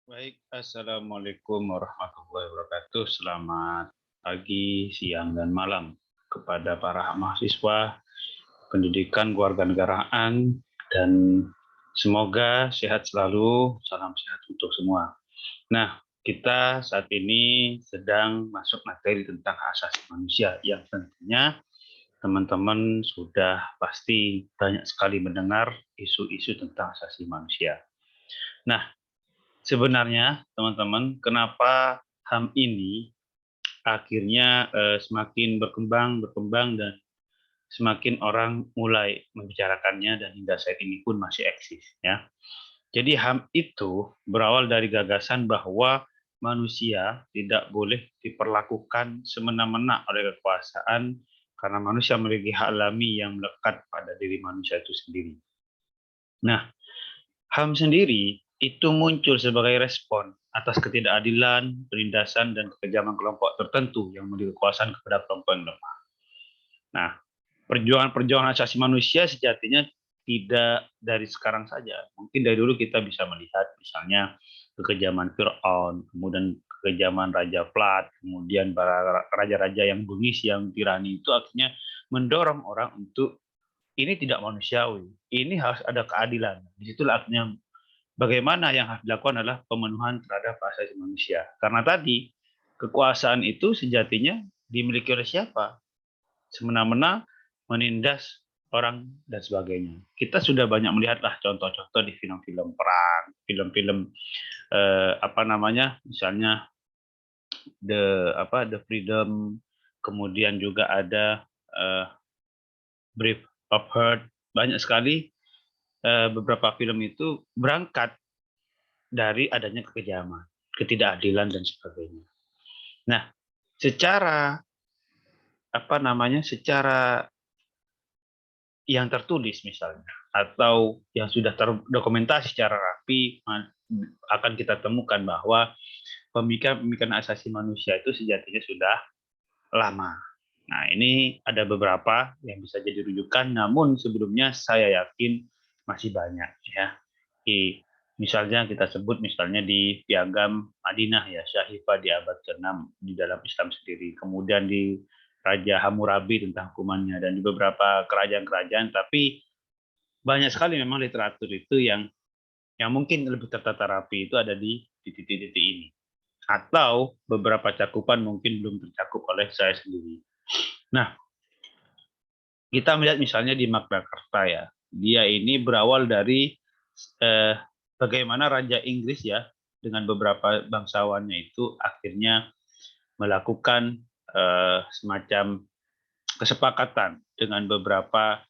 Baik, Assalamualaikum warahmatullahi wabarakatuh. Selamat pagi, siang, dan malam kepada para mahasiswa pendidikan kewarganegaraan dan semoga sehat selalu, salam sehat untuk semua. Nah, kita saat ini sedang masuk materi tentang hak asasi manusia yang tentunya teman-teman sudah pasti banyak sekali mendengar isu-isu tentang hak asasi manusia. Nah, sebenarnya teman-teman, kenapa HAM ini akhirnya semakin berkembang, berkembang dan semakin orang mulai membicarakannya dan hingga saat ini pun masih eksis ya. Jadi HAM itu berawal dari gagasan bahwa manusia tidak boleh diperlakukan semena-mena oleh kekuasaan karena manusia memiliki hak alami yang melekat pada diri manusia itu sendiri. Nah, HAM sendiri itu muncul sebagai respon atas ketidakadilan, penindasan, dan kekejaman kelompok tertentu yang memiliki kekuasaan kepada kelompok yang lemah. Nah, perjuangan-perjuangan hak asasi manusia sejatinya tidak dari sekarang saja. Mungkin dari dulu kita bisa melihat misalnya kekejaman Fir'aun, kemudian kekejaman Raja Flat, kemudian para raja-raja yang bengis, yang tirani itu akhirnya mendorong orang untuk ini tidak manusiawi, ini harus ada keadilan. Disitulah akhirnya bagaimana yang harus dilakukan adalah pemenuhan terhadap hak asasi manusia. Karena tadi kekuasaan itu sejatinya dimiliki oleh siapa? Semena-mena menindas orang dan sebagainya. Kita sudah banyak melihatlah contoh-contoh di film-film perang, film-film apa namanya, misalnya The Freedom, kemudian juga ada Brave of Heart, banyak sekali beberapa film itu berangkat dari adanya kekejaman, ketidakadilan dan sebagainya. Nah, secara apa namanya, secara yang tertulis misalnya atau yang sudah terdokumentasi secara rapi akan kita temukan bahwa pemikiran-pemikiran asasi manusia itu sejatinya sudah lama. Nah, ini ada beberapa yang bisa jadi rujukan, namun sebelumnya saya yakin masih banyak ya. Misalnya kita sebut misalnya di Piagam Madinah ya, Syahifah di abad ke-6 di dalam Islam sendiri. Kemudian di Raja Hammurabi tentang hukumannya dan di beberapa kerajaan-kerajaan, tapi banyak sekali memang literatur itu yang mungkin lebih tertata rapi itu ada di titik-titik ini. Atau beberapa cakupan mungkin belum tercakup oleh saya sendiri. Nah, kita melihat misalnya di Magna Carta ya. Dia ini berawal dari eh, bagaimana Raja Inggris ya dengan beberapa bangsawannya itu akhirnya melakukan semacam kesepakatan dengan beberapa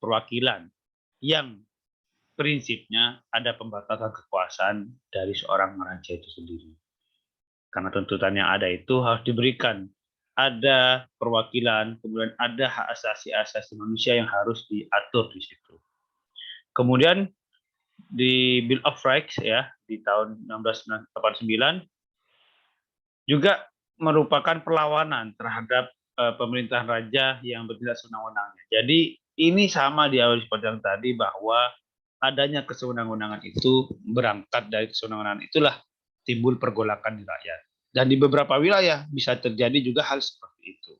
perwakilan yang prinsipnya ada pembatasan kekuasaan dari seorang raja itu sendiri. Karena tuntutan yang ada itu harus diberikan. Ada perwakilan, kemudian ada hak asasi manusia yang harus diatur di situ. Kemudian di Bill of Rights ya di tahun 1689 juga merupakan perlawanan terhadap pemerintahan raja yang bertindak sewenang-wenangnya. Jadi ini sama di awal seperti yang tadi bahwa adanya kesewenang-wenangan itu berangkat dari kesewenang-wenangan itulah timbul pergolakan di rakyat. Dan di beberapa wilayah bisa terjadi juga hal seperti itu.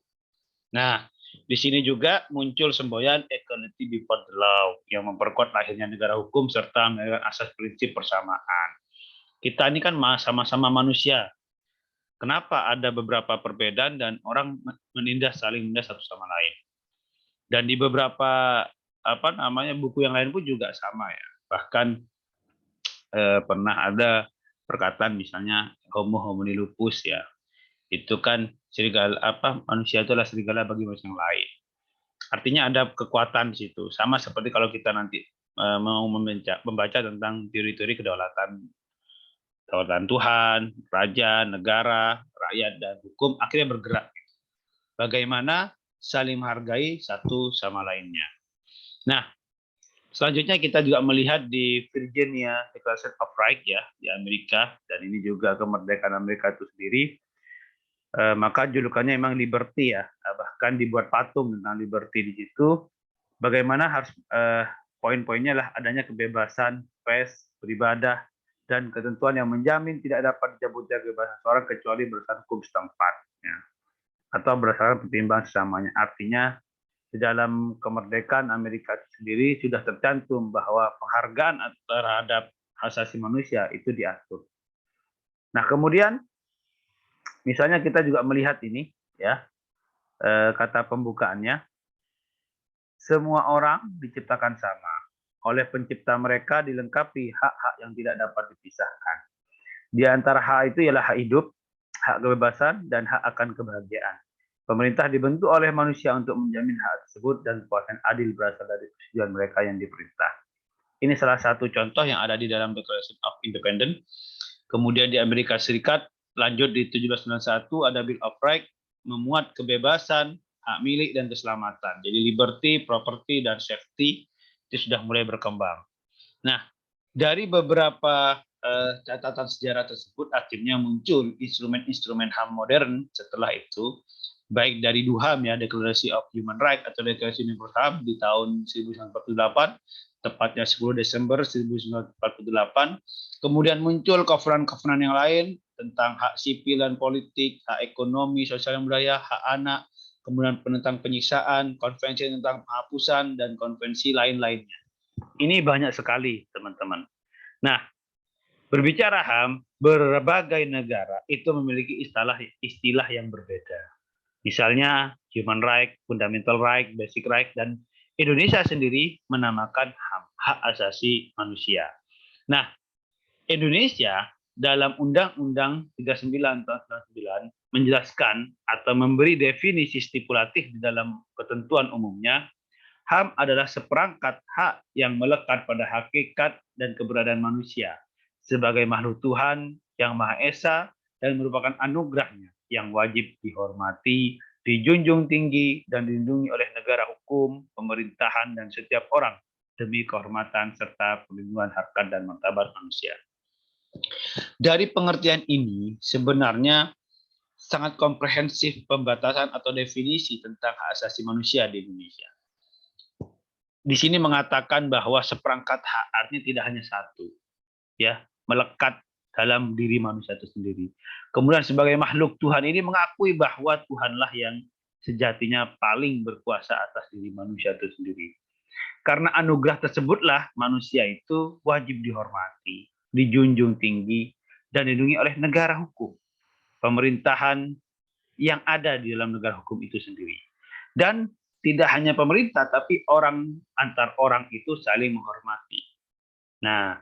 Nah, di sini juga muncul semboyan equality before the law yang memperkuat lahirnya negara hukum serta menegakkan asas prinsip persamaan. Kita ini kan sama-sama manusia. Kenapa ada beberapa perbedaan dan orang menindas saling menindas satu sama lain? Dan di beberapa apa namanya buku yang lain pun juga sama ya. Bahkan pernah ada perkataan misalnya homo homini lupus ya. Itu kan serigala apa manusia itu adalah serigala bagi manusia yang lain. Artinya ada kekuatan di situ. Sama seperti kalau kita nanti mau membaca tentang teori-teori kedaulatan Tuhan, raja, negara, rakyat, dan hukum akhirnya bergerak. Bagaimana saling menghargai satu sama lainnya. Nah, selanjutnya kita juga melihat di Virginia Declaration of Rights ya di Amerika, dan ini juga kemerdekaan Amerika itu sendiri. Maka julukannya memang liberty ya, bahkan dibuat patung tentang liberty di situ. Bagaimana harus poin-poinnya lah adanya kebebasan pers, beribadah, dan ketentuan yang menjamin tidak dapat dicabutnya kebebasan seorang kecuali berdasarkan hukum setempat, ya, atau berdasarkan pertimbangan sesamanya. Artinya di dalam kemerdekaan Amerika sendiri sudah tercantum bahwa penghargaan terhadap hak asasi manusia itu diatur. Nah, kemudian misalnya kita juga melihat ini, ya, kata pembukaannya, semua orang diciptakan sama. Oleh pencipta mereka dilengkapi hak-hak yang tidak dapat dipisahkan. Di antara hak itu ialah hak hidup, hak kebebasan, dan hak akan kebahagiaan. Pemerintah dibentuk oleh manusia untuk menjamin hak tersebut dan kepuasan adil berasal dari persetujuan mereka yang diperintah. Ini salah satu contoh yang ada di dalam Declaration of Independence. Kemudian di Amerika Serikat, lanjut di 1791 ada Bill of Rights, memuat kebebasan, hak milik, dan keselamatan. Jadi liberty, property, dan safety itu sudah mulai berkembang. Nah, dari beberapa catatan sejarah tersebut akhirnya muncul instrumen-instrumen HAM modern setelah itu, baik dari DUHAM, ya, Declaration of Human Rights atau Declaration of HAM di tahun 1948, tepatnya 10 Desember 1948. Kemudian muncul covenant-covenant yang lain tentang hak sipil dan politik, hak ekonomi, sosial dan budaya, hak anak, kemudian tentang penyiksaan, konvensi tentang penghapusan, dan konvensi lain-lainnya. Ini banyak sekali, teman-teman. Nah, berbicara HAM, berbagai negara itu memiliki istilah yang berbeda. Misalnya human right, fundamental right, basic right, dan Indonesia sendiri menamakan HAM, hak asasi manusia. Nah, Indonesia dalam Undang-Undang 39 tahun 1999 menjelaskan atau memberi definisi stipulatif di dalam ketentuan umumnya, HAM adalah seperangkat hak yang melekat pada hakikat dan keberadaan manusia sebagai makhluk Tuhan yang Maha Esa dan merupakan anugerahnya yang wajib dihormati, dijunjung tinggi, dan dilindungi oleh negara hukum, pemerintahan, dan setiap orang demi kehormatan serta perlindungan harkat dan martabat manusia. Dari pengertian ini sebenarnya sangat komprehensif pembatasan atau definisi tentang hak asasi manusia di Indonesia. Di sini mengatakan bahwa seperangkat hak artinya tidak hanya satu, ya, melekat dalam diri manusia itu sendiri. Kemudian sebagai makhluk Tuhan ini mengakui bahwa Tuhanlah yang sejatinya paling berkuasa atas diri manusia itu sendiri. Karena anugerah tersebutlah manusia itu wajib dihormati, dijunjung tinggi, dan dilindungi oleh negara hukum, pemerintahan yang ada di dalam negara hukum itu sendiri. Dan tidak hanya pemerintah, tapi orang antar orang itu saling menghormati. Nah,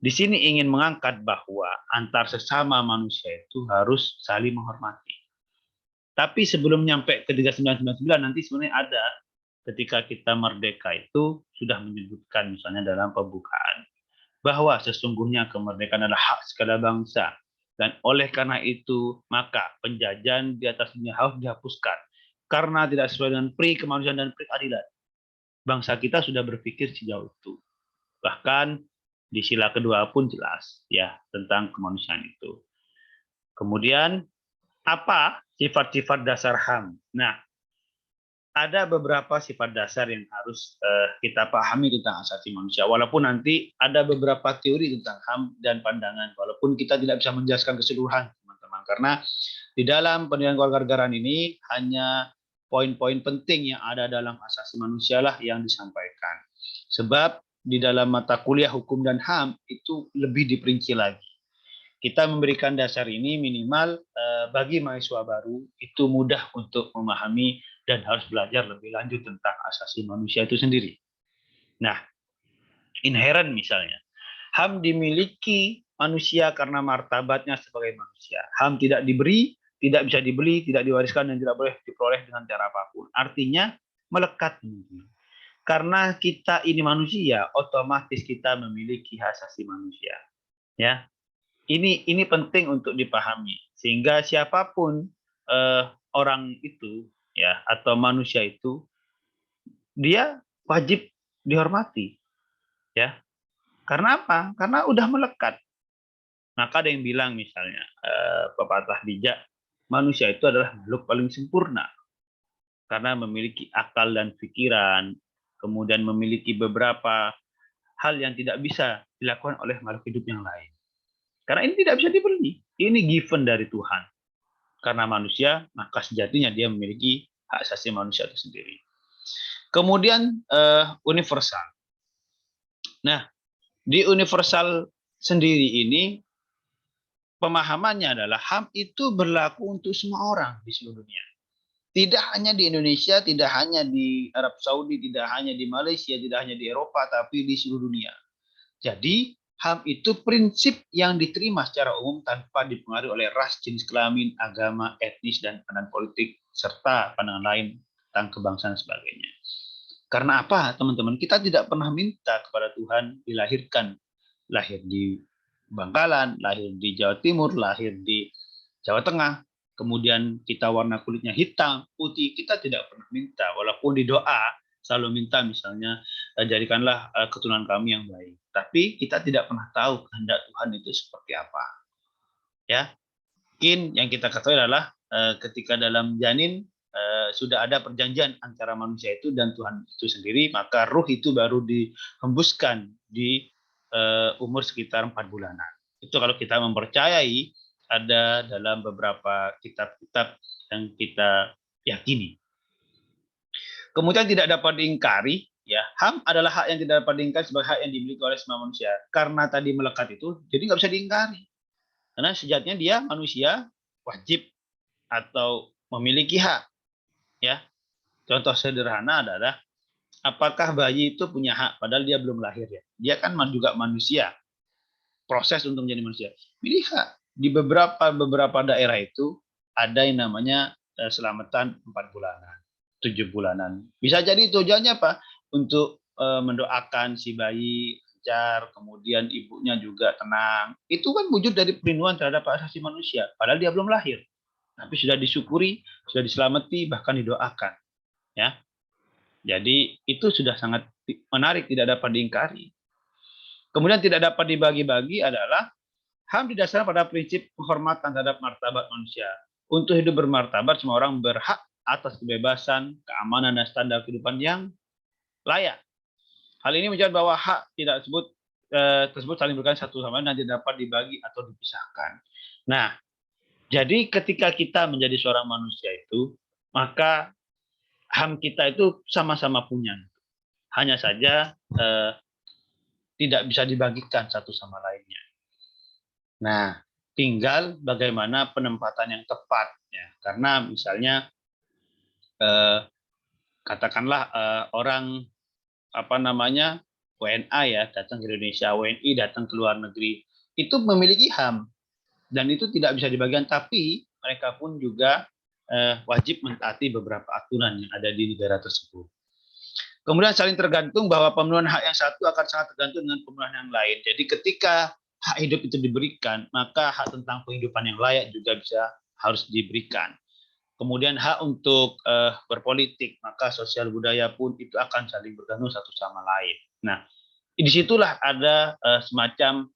di sini ingin mengangkat bahwa antar sesama manusia itu harus saling menghormati. Tapi sebelum nyampe ke 3999 nanti sebenarnya ada ketika kita merdeka itu sudah menyebutkan misalnya dalam pembukaan bahwa sesungguhnya kemerdekaan adalah hak segala bangsa dan oleh karena itu maka penjajahan di atas dunia harus dihapuskan karena tidak sesuai dengan pri kemanusiaan dan pri keadilan. Bangsa kita sudah berpikir sejauh itu. Bahkan di sila kedua pun jelas ya tentang kemanusiaan itu. Kemudian apa sifat-sifat dasar HAM? Nah, ada beberapa sifat dasar yang harus kita pahami tentang asasi manusia. Walaupun nanti ada beberapa teori tentang HAM dan pandangan, walaupun kita tidak bisa menjelaskan keseluruhan, teman-teman. Karena di dalam pendidikan kewarganegaraan ini hanya poin-poin penting yang ada dalam asasi manusia lah yang disampaikan. Sebab di dalam mata kuliah hukum dan HAM itu lebih diperinci lagi. Kita memberikan dasar ini minimal bagi mahasiswa baru itu mudah untuk memahami dan harus belajar lebih lanjut tentang asasi manusia itu sendiri. Nah, inherent misalnya, HAM dimiliki manusia karena martabatnya sebagai manusia. HAM tidak diberi, tidak bisa dibeli, tidak diwariskan, dan tidak boleh diperoleh dengan cara apapun. Artinya melekat. Karena kita ini manusia, otomatis kita memiliki hak asasi manusia. Ya, ini penting untuk dipahami sehingga siapapun orang itu ya atau manusia itu dia wajib dihormati ya. Karena apa? Karena udah melekat. Maka ada yang bilang misalnya pepatah bijak, manusia itu adalah makhluk paling sempurna karena memiliki akal dan pikiran, kemudian memiliki beberapa hal yang tidak bisa dilakukan oleh makhluk hidup yang lain. Karena ini tidak bisa dibeli. Ini given dari Tuhan. Karena manusia, maka sejatinya dia memiliki hak asasi manusia itu sendiri. Kemudian universal. Nah, di universal sendiri ini pemahamannya adalah HAM itu berlaku untuk semua orang di seluruh dunia. Tidak hanya di Indonesia, tidak hanya di Arab Saudi, tidak hanya di Malaysia, tidak hanya di Eropa, tapi di seluruh dunia. Jadi HAM itu prinsip yang diterima secara umum tanpa dipengaruhi oleh ras, jenis kelamin, agama, etnis, dan pandangan politik, serta pandangan lain tentang kebangsaan dan sebagainya. Karena apa, teman-teman? Kita tidak pernah minta kepada Tuhan dilahirkan. Lahir di Bangkalan, lahir di Jawa Timur, lahir di Jawa Tengah, kemudian kita warna kulitnya hitam, putih, kita tidak pernah minta. Walaupun di doa selalu minta misalnya, jadikanlah keturunan kami yang baik. Tapi kita tidak pernah tahu kehendak Tuhan itu seperti apa. Ya, mungkin yang kita ketahui adalah ketika dalam janin sudah ada perjanjian antara manusia itu dan Tuhan itu sendiri, maka ruh itu baru dihembuskan di umur sekitar 4 bulanan. Itu kalau kita mempercayai ada dalam beberapa kitab-kitab yang kita yakini. Kemudian tidak dapat diingkari, ya, HAM adalah hak yang tidak dapat diingkari sebagai hak yang dimiliki oleh semua manusia. Karena tadi melekat itu, jadi nggak bisa diingkari. Karena sejatinya dia manusia wajib atau memiliki hak. Ya, contoh sederhana adalah apakah bayi itu punya hak padahal dia belum lahir ya. Dia kan juga manusia. Proses untuk menjadi manusia. Pilih hak. Di beberapa daerah itu ada yang namanya selamatan 4 bulanan, 7 bulanan. Bisa jadi tujuannya apa? Untuk mendoakan si bayi lancar, kemudian ibunya juga tenang. Itu kan wujud dari perlindungan terhadap hak asasi manusia. Padahal dia belum lahir. Tapi sudah disyukuri, sudah diselamati, bahkan didoakan. Ya, jadi itu sudah sangat menarik, tidak dapat diingkari. Kemudian tidak dapat dibagi-bagi adalah HAM didasarkan pada prinsip penghormatan terhadap martabat manusia. Untuk hidup bermartabat, semua orang berhak atas kebebasan, keamanan, dan standar kehidupan yang layak. Hal ini menjadi bahwa hak tidak tersebut saling berkaitan satu sama lain dan tidak dapat dibagi atau dipisahkan. Nah, jadi ketika kita menjadi seorang manusia itu, maka HAM kita itu sama-sama punya. Hanya saja tidak bisa dibagikan satu sama lainnya. Nah, tinggal bagaimana penempatan yang tepat. Ya. Karena misalnya, katakanlah orang WNA ya datang ke Indonesia, WNI datang ke luar negeri, itu memiliki HAM dan itu tidak bisa dibagikan. Tapi mereka pun juga wajib mentaati beberapa aturan yang ada di negara tersebut. Kemudian saling tergantung bahwa pemenuhan hak yang satu akan sangat tergantung dengan pemenuhan yang lain. Jadi ketika hak hidup itu diberikan, maka hak tentang kehidupan yang layak juga harus diberikan. Kemudian hak untuk berpolitik, maka sosial budaya pun itu akan saling bergantung satu sama lain. Nah, disitulah ada semacam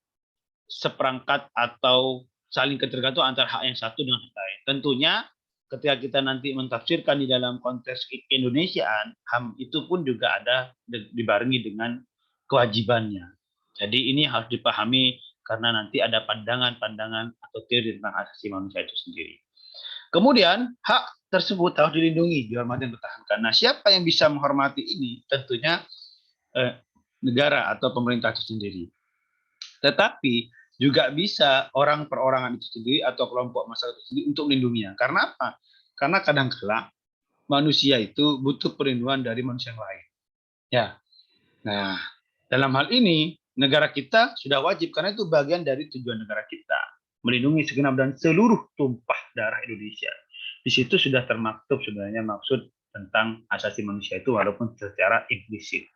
seperangkat atau saling ketergantungan antara hak yang satu dengan yang lain. Tentunya ketika kita nanti mentafsirkan di dalam konteks Indonesiaan, HAM itu pun juga ada dibarengi dengan kewajibannya. Jadi ini harus dipahami karena nanti ada pandangan-pandangan atau teori tentang hak asasi manusia itu sendiri. Kemudian hak tersebut harus dilindungi, dihormati dan dipertahankan. Nah, siapa yang bisa menghormati ini? Tentunya negara atau pemerintah itu sendiri. Tetapi juga bisa orang perorangan itu sendiri atau kelompok masyarakat itu sendiri untuk melindunginya. Karena apa? Karena kadang-kala manusia itu butuh perlindungan dari manusia yang lain. Ya. Nah, dalam hal ini negara kita sudah wajib karena itu bagian dari tujuan negara kita melindungi segenap dan seluruh tumpah darah Indonesia. Di situ sudah termaktub sebenarnya maksud tentang asasi manusia itu walaupun secara implisit.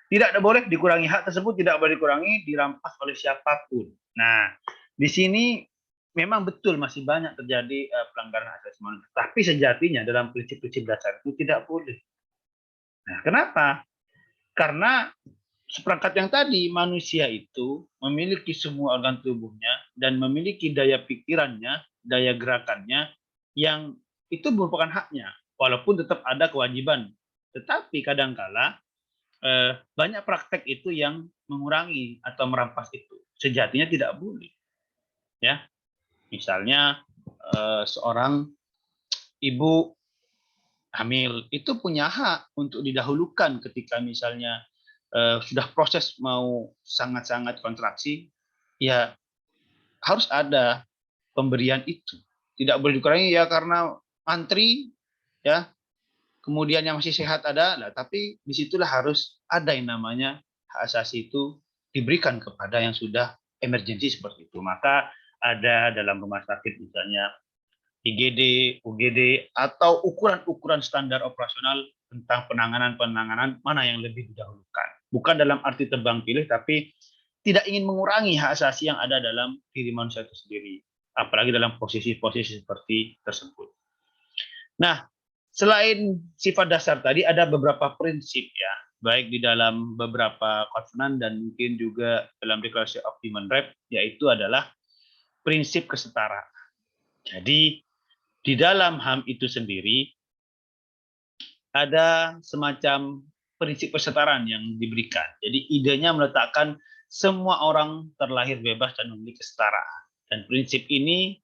Tidak boleh dikurangi hak tersebut, tidak boleh dikurangi, dirampas oleh siapapun. Nah, di sini memang betul masih banyak terjadi pelanggaran hak asasi manusia. Tapi sejatinya dalam prinsip-prinsip dasar itu tidak boleh. Nah, kenapa? Karena seperangkat yang tadi, manusia itu memiliki semua organ tubuhnya dan memiliki daya pikirannya, daya gerakannya yang itu merupakan haknya, walaupun tetap ada kewajiban. Tetapi kadangkala banyak praktek itu yang mengurangi atau merampas itu. Sejatinya tidak boleh. Ya, misalnya seorang ibu hamil itu punya hak untuk didahulukan ketika misalnya sudah proses mau sangat-sangat kontraksi, ya harus ada pemberian itu. Tidak boleh dikurangi ya karena antri, ya, kemudian yang masih sehat ada, lah, tapi disitulah harus ada yang namanya hak asasi itu diberikan kepada yang sudah emergensi seperti itu. Maka ada dalam rumah sakit misalnya IGD, UGD, atau ukuran-ukuran standar operasional tentang penanganan-penanganan mana yang lebih didahulukan. Bukan dalam arti tebang pilih, tapi tidak ingin mengurangi hak asasi yang ada dalam diri manusia itu sendiri. Apalagi dalam posisi-posisi seperti tersebut. Nah, selain sifat dasar tadi ada beberapa prinsip ya, baik di dalam beberapa konvenan dan mungkin juga dalam Declaration of Human Rights, yaitu adalah prinsip kesetaraan. Jadi di dalam HAM itu sendiri ada semacam prinsip kesetaraan yang diberikan. Jadi idenya meletakkan semua orang terlahir bebas dan memiliki kesetaraan. Dan prinsip ini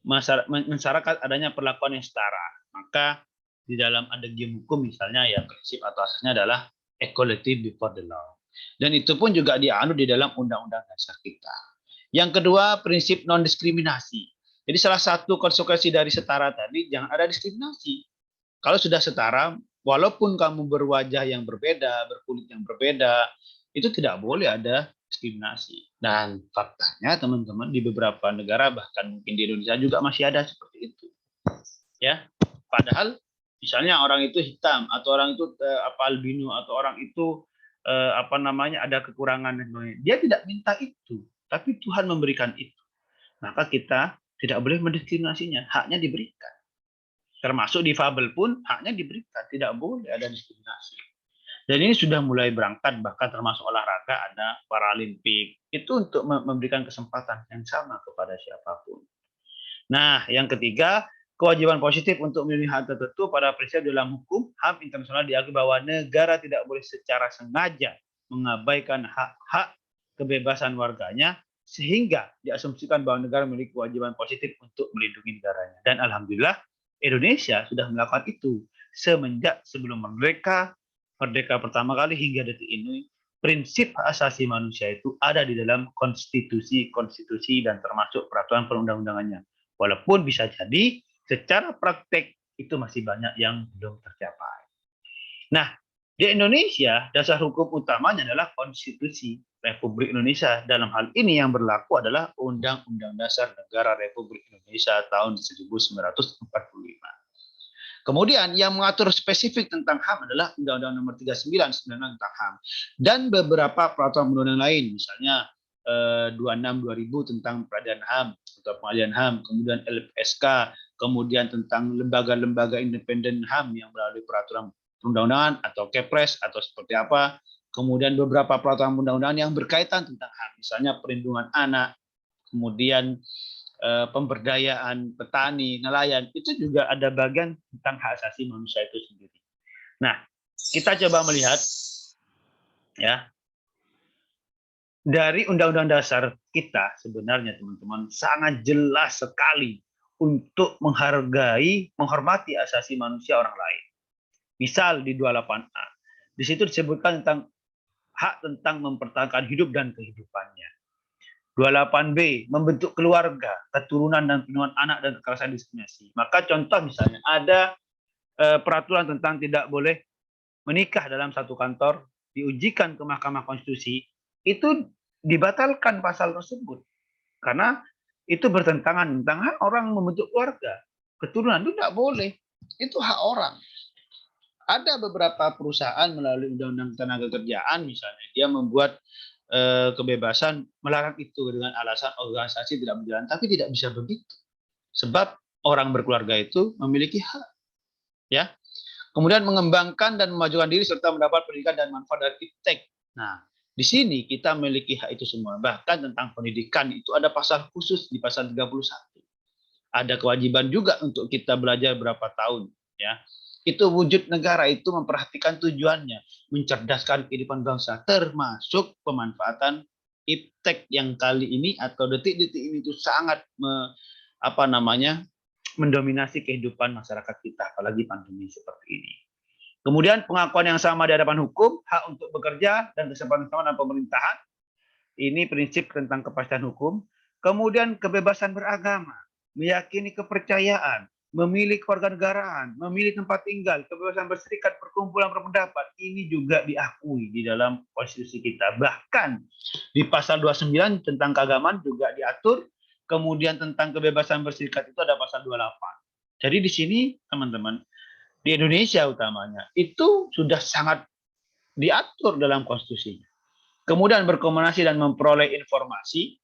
mensyaratkan adanya perlakuan yang setara. Maka di dalam adendum hukum misalnya ya prinsip atau asasnya adalah equality before the law. Dan itu pun juga dianut di dalam undang-undang dasar kita. Yang kedua, prinsip non-diskriminasi. Jadi salah satu konsekuensi dari setara tadi, jangan ada diskriminasi. Kalau sudah setara, walaupun kamu berwajah yang berbeda, berkulit yang berbeda, itu tidak boleh ada diskriminasi. Dan faktanya teman-teman di beberapa negara, bahkan mungkin di Indonesia juga masih ada seperti itu. Ya, padahal misalnya orang itu hitam atau orang itu albino atau orang itu ada kekurangan, dia tidak minta itu, tapi Tuhan memberikan itu. Maka kita tidak boleh mendiskriminasinya, haknya diberikan. Termasuk difabel pun haknya diberikan, tidak boleh ada diskriminasi. Dan ini sudah mulai berangkat, bahkan termasuk olahraga ada Paralimpik, itu untuk memberikan kesempatan yang sama kepada siapapun. Nah, yang ketiga, kewajiban positif untuk memilih hak tertentu pada prinsip dalam hukum HAM internasional diakui bahwa negara tidak boleh secara sengaja mengabaikan hak-hak kebebasan warganya sehingga diasumsikan bahwa negara memiliki kewajiban positif untuk melindungi negaranya. Dan alhamdulillah Indonesia sudah melakukan itu semenjak sebelum merdeka pertama kali hingga detik ini. Prinsip hak asasi manusia itu ada di dalam konstitusi dan termasuk peraturan perundang-undangannya. Walaupun bisa jadi secara praktek itu masih banyak yang belum tercapai. Nah, di Indonesia dasar hukum utamanya adalah Konstitusi Republik Indonesia. Dalam hal ini yang berlaku adalah Undang-Undang Dasar Negara Republik Indonesia tahun 1945. Kemudian yang mengatur spesifik tentang HAM adalah Undang-Undang Nomor 39 tentang HAM dan beberapa peraturan undang-undang lain, misalnya 26/2000 tentang peradilan HAM atau pengadilan HAM, kemudian LPSK, kemudian tentang lembaga-lembaga independen HAM yang melalui peraturan perundang-undangan atau Kepres atau seperti apa, kemudian beberapa peraturan undang-undangan yang berkaitan tentang HAM, misalnya perlindungan anak, kemudian pemberdayaan petani, nelayan, itu juga ada bagian tentang hak asasi manusia itu sendiri. Nah, kita coba melihat ya dari Undang-Undang Dasar kita sebenarnya teman-teman sangat jelas sekali untuk menghargai, menghormati asasi manusia orang lain. Misal di 28A, di situ disebutkan tentang hak tentang mempertahankan hidup dan kehidupannya. 28B, membentuk keluarga, keturunan dan perlindungan anak dan kekerasan diskriminasi. Maka contoh misalnya ada peraturan tentang tidak boleh menikah dalam satu kantor, diujikan ke Mahkamah Konstitusi, itu dibatalkan pasal tersebut. Karena itu bertentangan tentang hak orang membentuk keluarga. Keturunan itu tidak boleh. Itu hak orang. Ada beberapa perusahaan melalui Undang-Undang Tenaga Kerjaan misalnya, dia membuat kebebasan melarang itu dengan alasan organisasi tidak berjalan, tapi tidak bisa begitu sebab orang berkeluarga itu memiliki hak, ya. Kemudian mengembangkan dan memajukan diri serta mendapat pendidikan dan manfaat dari iptek. Nah, di sini kita memiliki hak itu semua. Bahkan tentang pendidikan itu ada pasal khusus di pasal 31. Ada kewajiban juga untuk kita belajar berapa tahun, ya. Itu wujud negara itu memperhatikan tujuannya, mencerdaskan kehidupan bangsa, termasuk pemanfaatan iptek yang kali ini atau detik-detik ini itu sangat mendominasi kehidupan masyarakat kita, apalagi pandemi seperti ini. Kemudian pengakuan yang sama di hadapan hukum, hak untuk bekerja dan kesempatan sama dalam pemerintahan. Ini prinsip tentang kepastian hukum. Kemudian kebebasan beragama, meyakini kepercayaan, memilih kewarganegaraan, memilih tempat tinggal, kebebasan berserikat, perkumpulan, berpendapat. Ini juga diakui di dalam konstitusi kita. Bahkan di pasal 29 tentang keagamaan juga diatur. Kemudian tentang kebebasan berserikat itu ada pasal 28. Jadi di sini teman-teman, di Indonesia utamanya, itu sudah sangat diatur dalam konstitusinya. Kemudian berkomunikasi dan memperoleh informasi,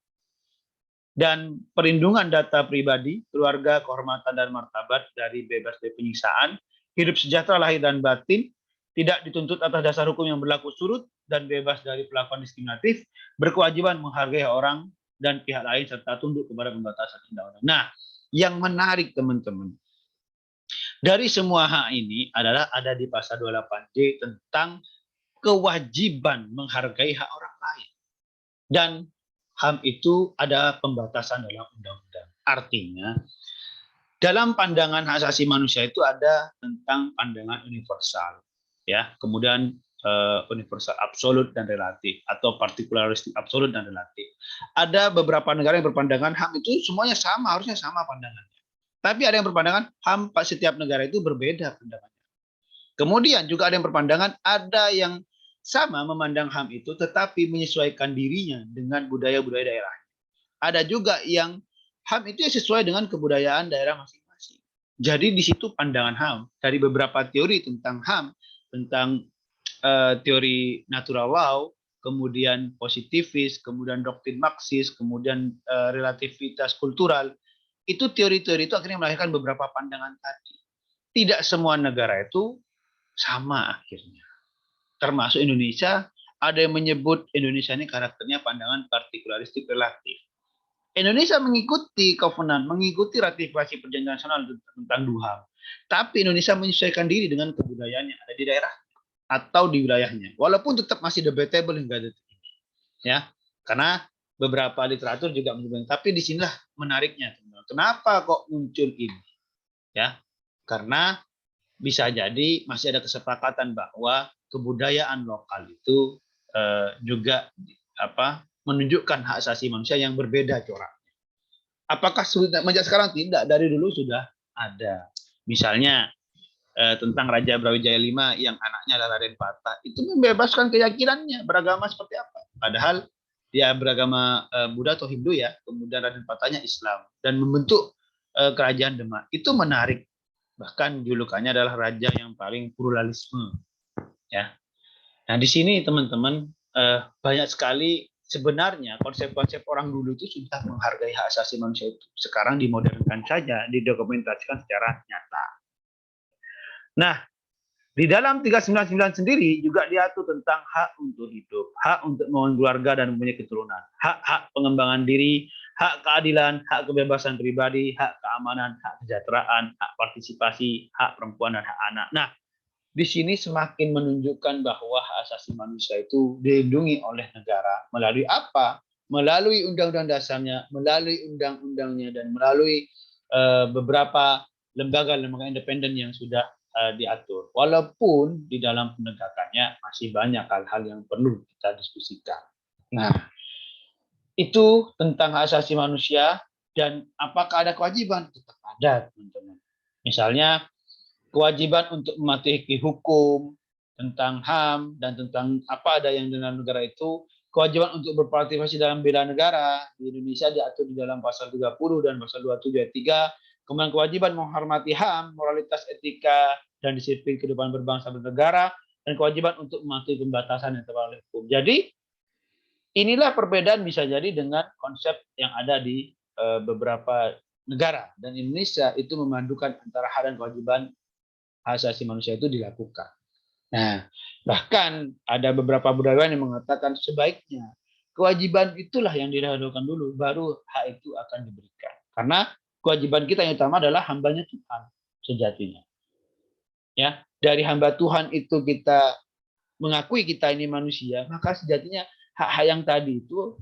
dan perlindungan data pribadi, keluarga, kehormatan, dan martabat dari bebas dari penyiksaan, hidup sejahtera lahir dan batin, tidak dituntut atas dasar hukum yang berlaku surut, dan bebas dari perlakuan diskriminatif, berkewajiban menghargai orang dan pihak lain, serta tunduk kepada pembatasan undang-undang. Nah, yang menarik teman-teman, dari semua hak ini adalah ada di pasal 28D tentang kewajiban menghargai hak orang lain. Dan HAM itu ada pembatasan dalam undang-undang. Artinya, dalam pandangan hak asasi manusia itu ada tentang pandangan universal, ya. Kemudian universal absolut dan relatif, atau partikularistik absolut dan relatif. Ada beberapa negara yang berpandangan HAM itu semuanya sama, harusnya sama pandangannya. Tapi ada yang berpandangan HAM setiap negara itu berbeda pandangannya. Kemudian juga ada yang berpandangan, ada yang sama memandang HAM itu tetapi menyesuaikan dirinya dengan budaya-budaya daerah. Ada juga yang HAM itu sesuai dengan kebudayaan daerah masing-masing. Jadi di situ pandangan HAM dari beberapa teori tentang HAM, tentang teori natural law, kemudian positivis, kemudian doktrin Marxis, kemudian relativitas kultural. Itu teori-teori itu akhirnya melahirkan beberapa pandangan tadi. Tidak semua negara itu sama akhirnya. Termasuk Indonesia, ada yang menyebut Indonesia ini karakternya pandangan partikularistik relatif. Indonesia mengikuti Covenant, mengikuti ratifikasi perjanjian nasional tentang DUHAM. Tapi Indonesia menyesuaikan diri dengan kebudayaan yang ada di daerah atau di wilayahnya. Walaupun tetap masih debatable hingga detik ini. Ya, karena beberapa literatur juga menyebutkan. Tapi disinilah menariknya. Kenapa kok muncul ini? Ya, karena bisa jadi masih ada kesepakatan bahwa kebudayaan lokal itu juga menunjukkan hak asasi manusia yang berbeda coraknya. Apakah sejak sekarang? Tidak, dari dulu sudah ada. Misalnya tentang Raja Brawijaya V yang anaknya adalah Raden Patah, itu membebaskan keyakinannya beragama seperti apa. Padahal dia beragama Buddha atau Hindu ya, kemudian Raden Patahnya Islam dan membentuk kerajaan Demak. Itu menarik. Bahkan julukannya adalah raja yang paling pluralisme. Ya. Nah di sini teman-teman banyak sekali sebenarnya konsep-konsep orang dulu itu sudah menghargai hak asasi manusia itu. Sekarang dimodernkan saja, didokumentasikan secara nyata. Nah, di dalam 399 sendiri juga diatur tentang hak untuk hidup, hak untuk membangun keluarga dan mempunyai keturunan, hak-hak pengembangan diri, hak keadilan, hak kebebasan pribadi, hak keamanan, hak kesejahteraan, hak partisipasi, hak perempuan dan hak anak. Nah, di sini semakin menunjukkan bahwa hak asasi manusia itu dilindungi oleh negara melalui apa? Melalui undang-undang dasarnya, melalui undang-undangnya, dan melalui beberapa lembaga-lembaga independen yang sudah diatur. Walaupun di dalam penegakannya masih banyak hal-hal yang perlu kita diskusikan. Nah, itu tentang hak asasi manusia. Dan apakah ada kewajiban? Tetap ada, teman-teman. Misalnya kewajiban untuk mematuhi hukum tentang HAM dan tentang apa ada yang dalam negara itu, kewajiban untuk berpartisipasi dalam bela negara di Indonesia diatur di dalam pasal 30 dan pasal 27 ayat 3. Kemudian kewajiban menghormati HAM, moralitas, etika, dan disiplin kehidupan berbangsa dan bernegara, dan kewajiban untuk mematuhi pembatasan yang terlalu hukum. Jadi inilah perbedaan bisa jadi dengan konsep yang ada di beberapa negara, dan Indonesia itu memadukan antara hak dan kewajiban hak asasi manusia itu dilakukan. Nah, bahkan ada beberapa budayawan yang mengatakan sebaiknya kewajiban itulah yang didahulukan dulu, baru hak itu akan diberikan. Karena kewajiban kita yang utama adalah hambanya Tuhan sejatinya. Ya, dari hamba Tuhan itu kita mengakui kita ini manusia, maka sejatinya hak-hak yang tadi itu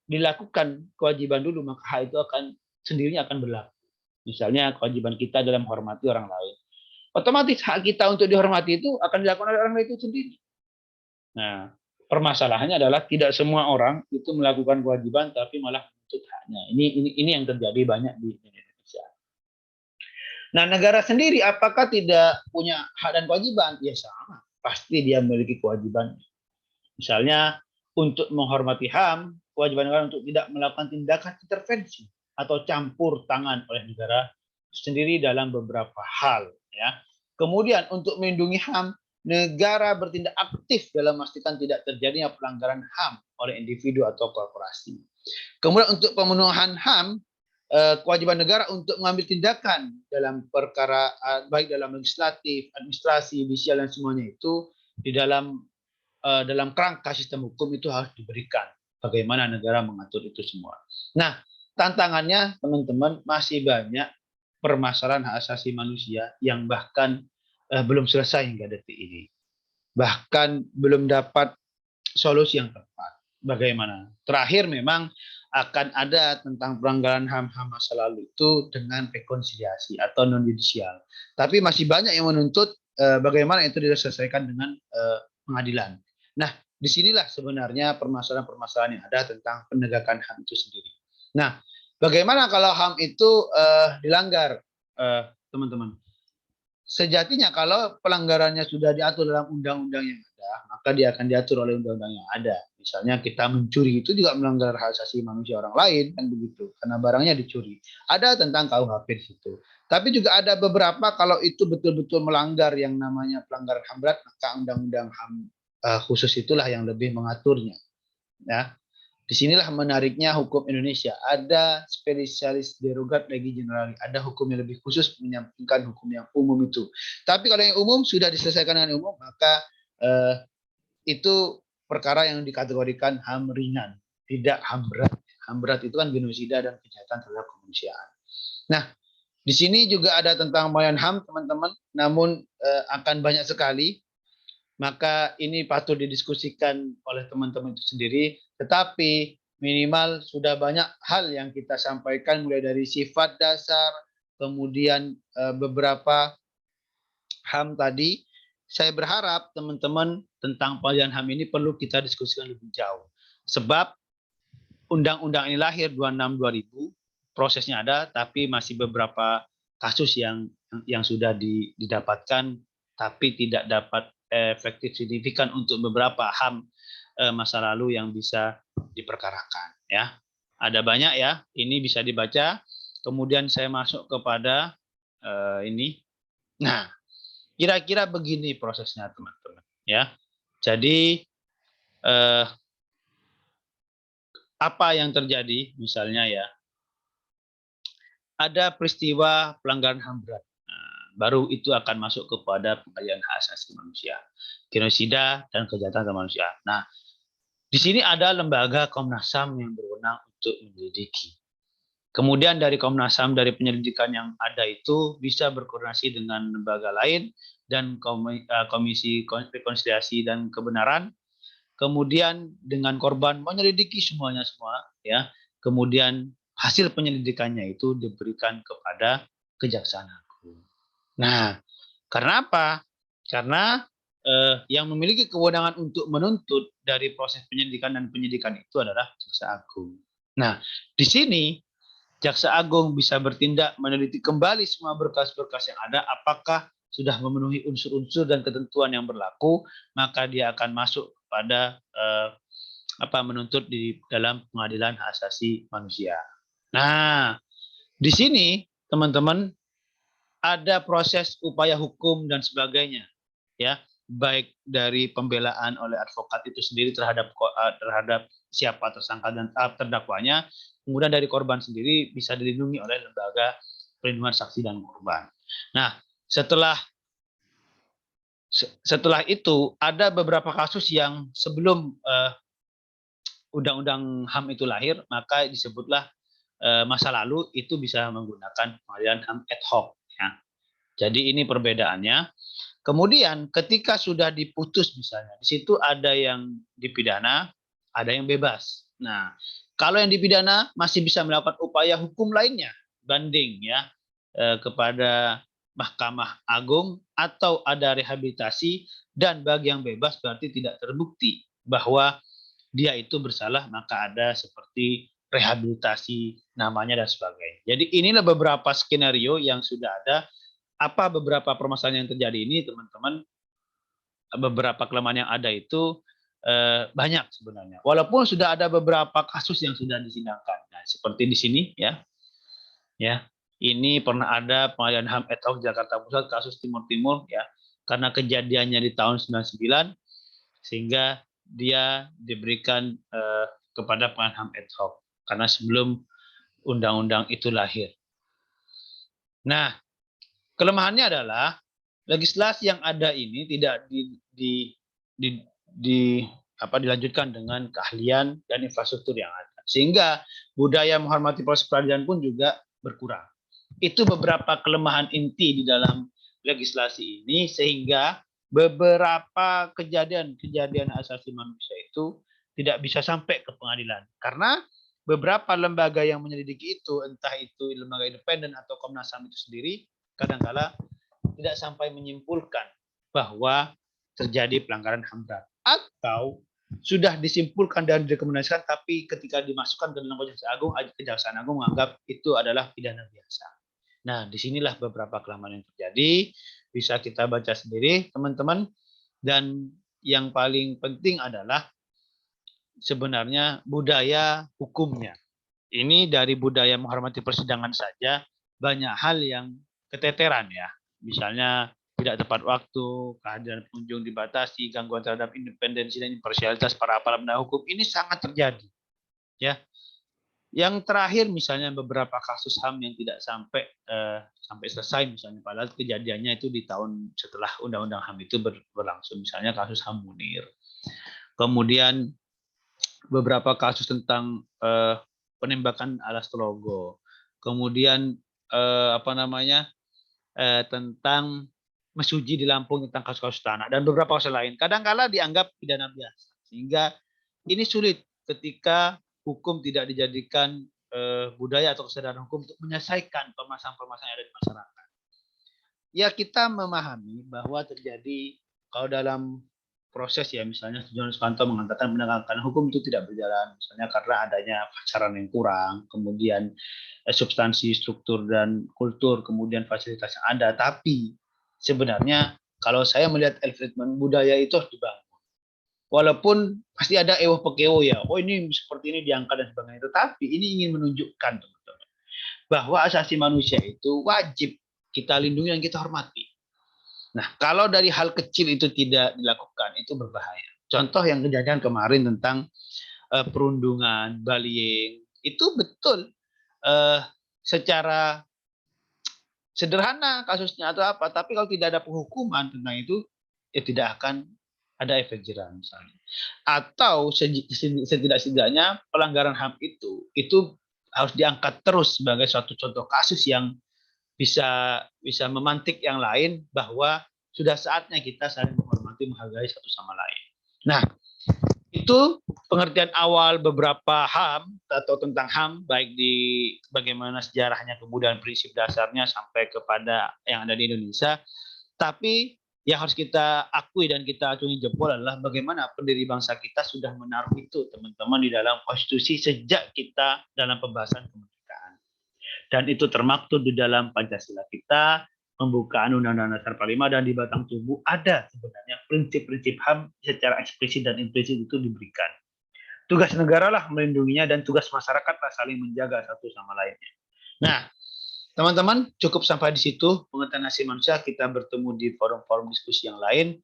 dilakukan kewajiban dulu, maka hak itu akan sendirinya akan berlaku. Misalnya kewajiban kita dalam menghormati orang lain, otomatis hak kita untuk dihormati itu akan dilakukan oleh orang lain itu sendiri. Nah, permasalahannya adalah tidak semua orang itu melakukan kewajiban tapi malah menuntut haknya. Ini yang terjadi banyak di Indonesia. Nah, negara sendiri apakah tidak punya hak dan kewajiban? Ya sama, pasti dia memiliki kewajiban. Misalnya untuk menghormati HAM, kewajiban negara untuk tidak melakukan tindakan intervensi atau campur tangan oleh negara sendiri dalam beberapa hal, ya. Kemudian untuk melindungi HAM, negara bertindak aktif dalam memastikan tidak terjadinya pelanggaran HAM oleh individu atau korporasi. Kemudian untuk pemenuhan HAM, kewajiban negara untuk mengambil tindakan dalam perkara baik dalam legislatif, administrasi, judisial dan semuanya itu di dalam kerangka sistem hukum itu harus diberikan. Bagaimana negara mengatur itu semua. Nah, tantangannya teman-teman masih banyak permasalahan hak asasi manusia yang bahkan belum selesai hingga detik ini. Bahkan belum dapat solusi yang tepat. Bagaimana? Terakhir memang akan ada tentang pelanggaran HAM-HAM masa lalu itu dengan rekonsiliasi atau non judicial. Tapi masih banyak yang menuntut bagaimana itu diselesaikan dengan pengadilan. Nah, disinilah sebenarnya permasalahan-permasalahan yang ada tentang penegakan HAM itu sendiri. Nah, bagaimana kalau HAM itu dilanggar, teman-teman? Sejatinya kalau pelanggarannya sudah diatur dalam undang-undang yang ada, maka dia akan diatur oleh undang-undang yang ada. Misalnya kita mencuri itu juga melanggar hak asasi manusia orang lain, kan begitu, karena barangnya dicuri. Ada tentang KUHP di situ. Tapi juga ada beberapa kalau itu betul-betul melanggar yang namanya pelanggaran HAM berat, maka undang-undang HAM khusus itulah yang lebih mengaturnya. Ya. Disinilah menariknya hukum Indonesia. Ada spesialis derogat legi general. Ada hukum yang lebih khusus menyampingkan hukum yang umum itu. Tapi kalau yang umum sudah diselesaikan dengan umum, maka itu perkara yang dikategorikan HAM ringan, tidak HAM berat. HAM berat itu kan genosida dan kejahatan terhadap kemanusiaan. Nah, di sini juga ada tentang pemilihan HAM, teman-teman. Namun akan banyak sekali. Maka ini patut didiskusikan oleh teman-teman itu sendiri. Tetapi minimal sudah banyak hal yang kita sampaikan mulai dari sifat dasar, kemudian beberapa HAM tadi. Saya berharap teman-teman tentang pengadilan HAM ini perlu kita diskusikan lebih jauh. Sebab undang-undang ini lahir 26/2000, prosesnya ada, tapi masih beberapa kasus yang sudah didapatkan, tapi tidak dapat efektif signifikan untuk beberapa HAM masa lalu yang bisa diperkarakan. Ya, ada banyak ya. Ini bisa dibaca. Kemudian saya masuk kepada ini. Nah, kira-kira begini prosesnya teman-teman. Ya, jadi apa yang terjadi? Misalnya ya, ada peristiwa pelanggaran HAM berat. Baru itu akan masuk kepada pengadilan hak asasi manusia, genosida dan kejahatan kemanusiaan. Nah, di sini ada lembaga Komnas HAM yang berwenang untuk menyelidiki. Kemudian dari Komnas HAM, dari penyelidikan yang ada itu bisa berkoordinasi dengan lembaga lain dan Komisi Rekonsiliasi dan Kebenaran. Kemudian dengan korban menyelidiki semuanya semua, ya. Kemudian hasil penyelidikannya itu diberikan kepada Kejaksaan Agung. Nah, karena apa? Karena yang memiliki kewenangan untuk menuntut dari proses penyelidikan dan penyidikan itu adalah Jaksa Agung. Nah, di sini Jaksa Agung bisa bertindak meneliti kembali semua berkas-berkas yang ada, apakah sudah memenuhi unsur-unsur dan ketentuan yang berlaku, maka dia akan masuk pada menuntut di dalam pengadilan hak asasi manusia. Nah, di sini teman-teman ada proses upaya hukum dan sebagainya, ya, baik dari pembelaan oleh advokat itu sendiri terhadap siapa tersangka dan terdakwanya, kemudian dari korban sendiri bisa dilindungi oleh lembaga perlindungan saksi dan korban. Nah, setelah itu ada beberapa kasus yang sebelum undang-undang HAM itu lahir, maka disebutlah masa lalu itu bisa menggunakan pengadilan HAM ad hoc. Ya. Jadi ini perbedaannya. Kemudian ketika sudah diputus misalnya, di situ ada yang dipidana, ada yang bebas. Nah, kalau yang dipidana masih bisa melakukan upaya hukum lainnya, banding ya kepada Mahkamah Agung atau ada rehabilitasi, dan bagi yang bebas berarti tidak terbukti bahwa dia itu bersalah, maka ada seperti rehabilitasi namanya dan sebagainya. Jadi inilah beberapa skenario yang sudah ada. Apa beberapa permasalahan yang terjadi ini, teman-teman, beberapa kelemahan yang ada itu banyak sebenarnya. Walaupun sudah ada beberapa kasus yang sudah disidangkan. Nah, seperti di sini ya. Ya. Ini pernah ada pengadilan HAM ad hoc Jakarta Pusat kasus Timur Timur ya. Karena kejadiannya di tahun 99 sehingga dia diberikan kepada pengadilan HAM ad hoc karena sebelum undang-undang itu lahir. Nah, kelemahannya adalah legislasi yang ada ini tidak dilanjutkan dengan keahlian dan infrastruktur yang ada. Sehingga budaya menghormati proses peradilan pun juga berkurang. Itu beberapa kelemahan inti di dalam legislasi ini, sehingga beberapa kejadian asasi manusia itu tidak bisa sampai ke pengadilan. Karena beberapa lembaga yang menyelidiki itu, entah itu lembaga independen atau Komnas HAM itu sendiri, kadangkala tidak sampai menyimpulkan bahwa terjadi pelanggaran HAM berat. Atau sudah disimpulkan dan direkomendasikan, tapi ketika dimasukkan ke dalam Kejaksaan Agung menganggap itu adalah pidana biasa. Nah, disinilah beberapa kelemahan yang terjadi. Bisa kita baca sendiri, teman-teman. Dan yang paling penting adalah sebenarnya budaya hukumnya. Ini dari budaya menghormati persidangan saja, banyak hal yang keteteran ya. Misalnya tidak tepat waktu, kehadiran pengunjung dibatasi, gangguan terhadap independensi dan imparsialitas para aparat penegak hukum, ini sangat terjadi. Ya. Yang terakhir misalnya beberapa kasus HAM yang tidak sampai selesai, misalnya padahal kejadiannya itu di tahun setelah undang-undang HAM itu berlangsung, misalnya kasus HAM Munir. Kemudian beberapa kasus tentang penembakan Alas Telogo. Kemudian tentang mesuji di Lampung tentang kasus-kasus tanah dan beberapa kasus lain. Kadang-kala dianggap pidana biasa. Sehingga ini sulit ketika hukum tidak dijadikan budaya atau kesadaran hukum untuk menyelesaikan permasalahan-permasalahan yang ada di masyarakat. Ya, kita memahami bahwa terjadi kalau dalam proses ya, misalnya Johannes Sukanto mengatakan penegakan hukum itu tidak berjalan, misalnya karena adanya pacaran yang kurang, kemudian substansi, struktur, dan kultur, kemudian fasilitas yang ada. Tapi sebenarnya kalau saya melihat Friedman, budaya itu harus dibangun. Walaupun pasti ada ewo pekewo ya, oh ini seperti ini diangkat dan sebagainya. Tetapi ini ingin menunjukkan teman-teman bahwa asasi manusia itu wajib kita lindungi dan kita hormati. Nah, kalau dari hal kecil itu tidak dilakukan, itu berbahaya. Contoh yang kejadian kemarin tentang perundungan, bullying, itu betul secara sederhana kasusnya atau apa, tapi kalau tidak ada penghukuman tentang itu, ya tidak akan ada efek jerah misalnya. Atau setidak-tidaknya pelanggaran HAM itu harus diangkat terus sebagai suatu contoh kasus yang bisa memantik yang lain bahwa sudah saatnya kita saling menghormati, menghargai satu sama lain. Nah, itu pengertian awal beberapa HAM atau tentang HAM, baik di bagaimana sejarahnya, kemudian prinsip dasarnya sampai kepada yang ada di Indonesia. Tapi yang harus kita akui dan kita acungi jempol adalah bagaimana pendiri bangsa kita sudah menaruh itu, teman-teman, di dalam konstitusi sejak kita dalam pembahasan kemerdekaan. Dan itu termaktub di dalam Pancasila kita, pembukaan Undang-Undang Dasar 45, dan di batang tubuh ada sebenarnya prinsip-prinsip HAM secara eksplisit dan implisit itu diberikan. Tugas negara lah melindunginya dan tugas masyarakat lah saling menjaga satu sama lainnya. Nah, teman-teman, cukup sampai di situ pengertian asasi manusia. Kita bertemu di forum-forum diskusi yang lain.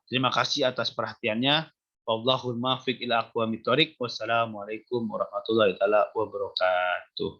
Terima kasih atas perhatiannya. Wallahul muwaffiq ila aqwamit thoriq. Wassalamualaikum warahmatullahi wabarakatuh.